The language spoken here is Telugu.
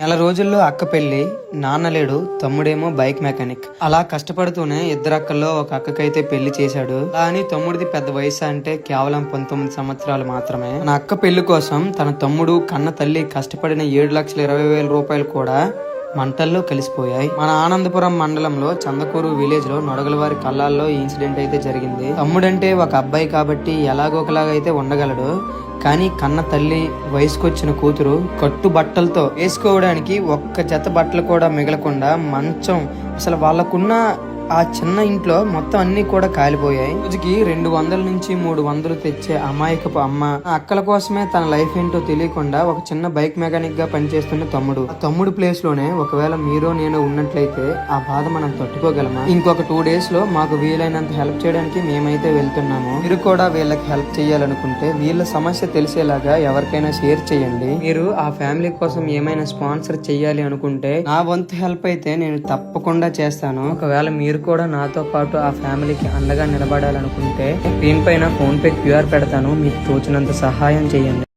నెల రోజుల్లో అక్క పెళ్లి, నాన్న లేడు, తమ్ముడేమో బైక్ మెకానిక్. అలా కష్టపడుతూనే ఇద్దరు అక్కల్లో ఒక అక్కకైతే పెళ్లి చేశాడు. అలా అని తమ్ముడిది పెద్ద వయసు అంటే కేవలం 19 సంవత్సరాలు మాత్రమే. తన అక్క పెళ్లి కోసం తన తమ్ముడు కన్న తల్లి కష్టపడిన 7,20,000 రూపాయలు కూడా మంటల్లో కలిసిపోయాయి. మన ఆనందపురం మండలంలో చందకూరు విలేజ్ లో నొడగలవారి కళ్ళాల్లో ఈ ఇన్సిడెంట్ అయితే జరిగింది. తమ్ముడంటే ఒక అబ్బాయి కాబట్టి ఎలాగోకలాగైతే ఉండగలడు. కానీ కన్న తల్లి, వయసుకొచ్చిన కూతురు కట్టు బట్టలతో వేసుకోవడానికి ఒక్క జత బట్టలు కూడా మిగలకుండా మంచం, అసలు వాళ్ళకున్న ఆ చిన్న ఇంట్లో మొత్తం అన్ని కూడా కాలిపోయాయి. రోజుకి 200 నుంచి 300 తెచ్చే అమాయకపు అమ్మ అక్కల కోసమే తన లైఫ్ ఏంటో తెలియకుండా ఒక చిన్న బైక్ మెకానిక్ గా పనిచేస్తున్న తమ్ముడు. ఆ తమ్ముడు ప్లేస్ లోనే ఒకవేళ మీరు నేను ఉన్నట్లయితే ఆ బాధ మనం తట్టుకోగలమా? ఇంకొక 2 days లో మాకు వీలైనంత హెల్ప్ చేయడానికి మేమైతే వెళ్తున్నాము. మీరు కూడా వీళ్ళకి హెల్ప్ చేయాలనుకుంటే వీళ్ళ సమస్య తెలిసేలాగా ఎవరికైనా షేర్ చేయండి. మీరు ఆ ఫ్యామిలీ కోసం ఏమైనా స్పాన్సర్ చేయాలి అనుకుంటే నా వంతు హెల్ప్ అయితే నేను తప్పకుండా చేస్తాను. ఒకవేళ మీరు కూడా నాతో పాటు ఆ ఫ్యామిలీకి అండగా నిలబడాలనుకుంటే దీనిపైన ఫోన్ పే QR పెడతాను. మీకు తోచినంత సహాయం చేయండి.